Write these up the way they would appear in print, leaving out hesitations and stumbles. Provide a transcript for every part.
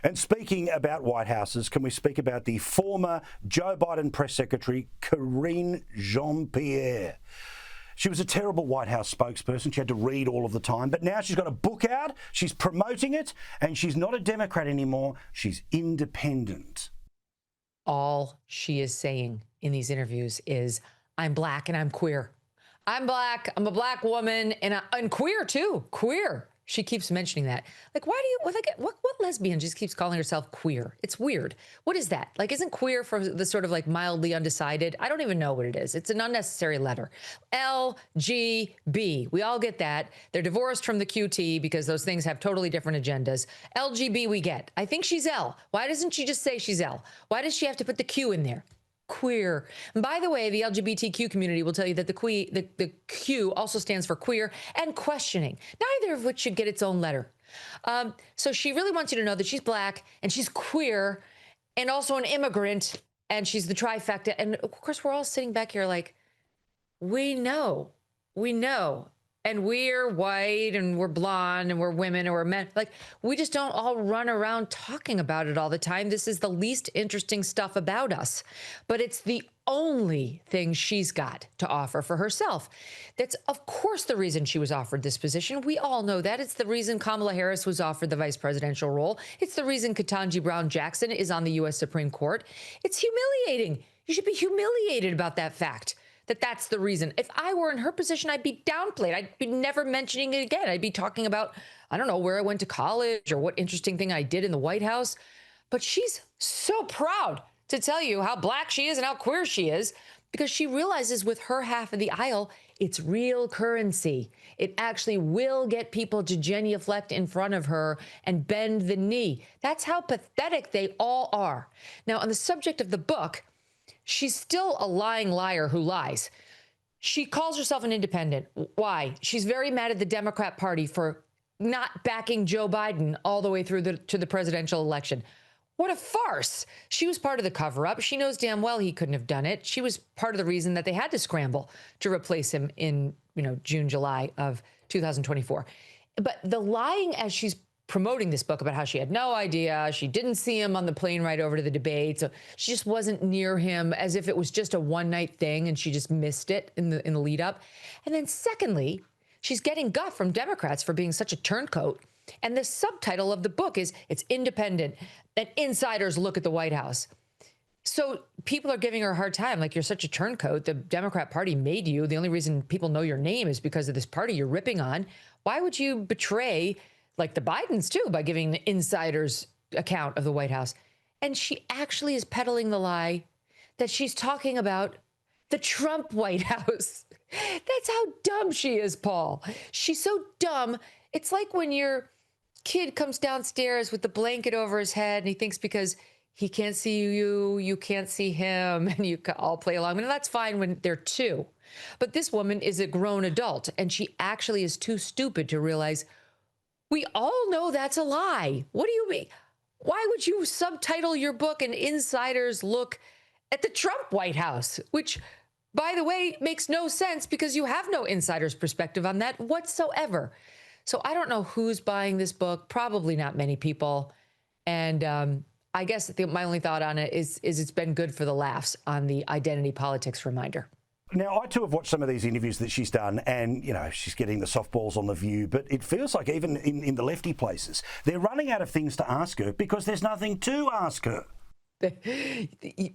And speaking about White Houses, can we speak about the former Joe Biden press secretary, Karine Jean-Pierre? She was a terrible White House spokesperson. She had to read all of the time. But now she's got a book out. She's promoting it. And she's not a Democrat anymore. She's independent. All she is saying in these interviews is, I'm black and I'm queer. I'm black. I'm a black woman. And I'm queer, too. Queer. She keeps mentioning that. Like, why do you, what lesbian just keeps calling herself queer? It's weird. What is that? Like, isn't queer for the sort of like mildly undecided? I don't even know what it is. It's an unnecessary letter. LGB. We all get that. They're divorced from the QT because those things have totally different agendas. LGB we get. I think she's L. Why doesn't she just say she's L? Why does she have to put the Q in there? Queer. And by the way, the LGBTQ community will tell you that the Q also stands for queer and questioning, neither of which should get its own letter. So she really wants you to know that she's black and she's queer and also an immigrant and she's the trifecta. And of course, we're all sitting back here like, we know. And we're white and we're blonde and we're women and we're men. Like, we just don't all run around talking about it all the time. This is the least interesting stuff about us. But it's the only thing she's got to offer for herself. That's, of course, the reason she was offered this position. We all know that. It's the reason Kamala Harris was offered the vice presidential role. It's the reason Ketanji Brown Jackson is on the U.S. Supreme Court. It's humiliating. You should be humiliated about that fact. That's the reason. If I were in her position, I'd be downplayed. I'd be never mentioning it again. I'd be talking about, I don't know, where I went to college or what interesting thing I did in the White House. But she's so proud to tell you how black she is and how queer she is because she realizes with her half of the aisle, it's real currency. It actually will get people to genuflect in front of her and bend the knee. That's how pathetic they all are. Now, on the subject of the book, she's still a lying liar who lies. She calls herself an independent. Why? She's very mad at the Democrat Party for not backing Joe Biden all the way through to the presidential election. What a farce. She was part of the cover-up. She knows damn well he couldn't have done it. She was part of the reason that they had to scramble to replace him in, June, July of 2024. But the lying as she's promoting this book about how she had no idea. She didn't see him on the plane ride over to the debate. So she just wasn't near him, as if it was just a one-night thing and she just missed it in the lead up. And then secondly, she's getting guff from Democrats for being such a turncoat. And the subtitle of the book is It's Independent, that insiders look at the White House. So people are giving her a hard time. Like, you're such a turncoat. The Democrat Party made you. The only reason people know your name is because of this party you're ripping on. Why would you betray, like the Bidens too, by giving the insiders account of the White House? And she actually is peddling the lie that she's talking about the Trump White House. That's how dumb she is, Paul. She's so dumb. It's like when your kid comes downstairs with the blanket over his head and he thinks because he can't see you, you can't see him, and you all play along. And that's fine when they're two. But this woman is a grown adult, and she actually is too stupid to realize we all know that's a lie. What do you mean? Why would you subtitle your book "An Insider's Look at the Trump White House"? Which, by the way, makes no sense because you have no insider's perspective on that whatsoever. So I don't know who's buying this book. Probably not many people. And I guess my only thought on it is it's been good for the laughs on the identity politics reminder. Now, I too have watched some of these interviews that she's done, and, she's getting the softballs on The View, but it feels like even in the lefty places, they're running out of things to ask her because there's nothing to ask her.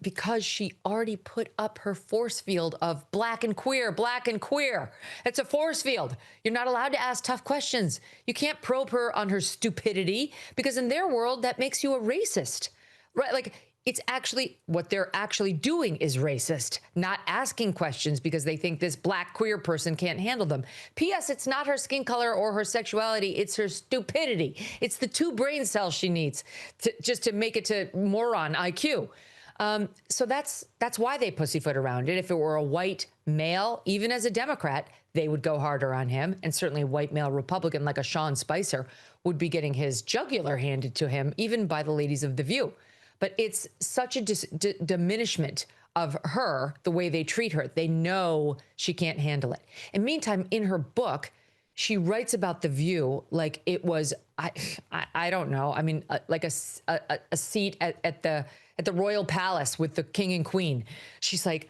Because she already put up her force field of black and queer, black and queer. It's a force field. You're not allowed to ask tough questions. You can't probe her on her stupidity because in their world, that makes you a racist, right? Like, it's actually what they're actually doing is racist, not asking questions because they think this black queer person can't handle them. P.S. It's not her skin color or her sexuality. It's her stupidity. It's the 2 brain cells she needs just to make it to moron IQ. So that's why they pussyfoot around it. If it were a white male, even as a Democrat, they would go harder on him. And certainly a white male Republican like a Sean Spicer would be getting his jugular handed to him, even by the ladies of The View. But it's such a diminishment of her, the way they treat her. They know she can't handle it. And meantime, in her book, she writes about The View like it was, I don't know. I mean, like a seat at the royal palace with the king and queen. She's like,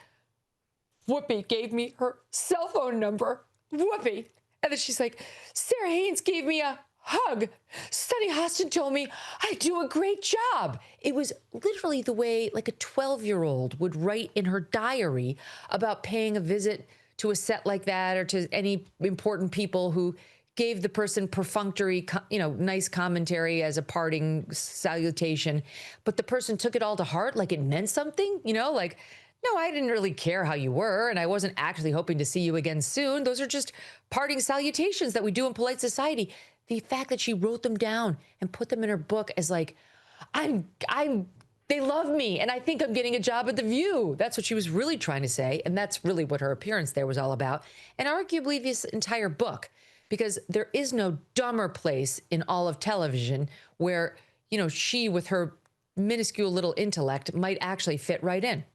Whoopi gave me her cell phone number. Whoopi. And then she's like, Sarah Haynes gave me a hug. Sunny Hostin told me I do a great job. It was literally the way like a 12-year-old would write in her diary about paying a visit to a set like that or to any important people who gave the person perfunctory, nice commentary as a parting salutation. But the person took it all to heart like it meant something, like, no, I didn't really care how you were, and I wasn't actually hoping to see you again soon. Those are just parting salutations that we do in polite society. The fact that she wrote them down and put them in her book as like, they love me, and I think I'm getting a job at The View. That's what she was really trying to say, and that's really what her appearance there was all about, and arguably this entire book, because there is no dumber place in all of television where, she with her minuscule little intellect might actually fit right in.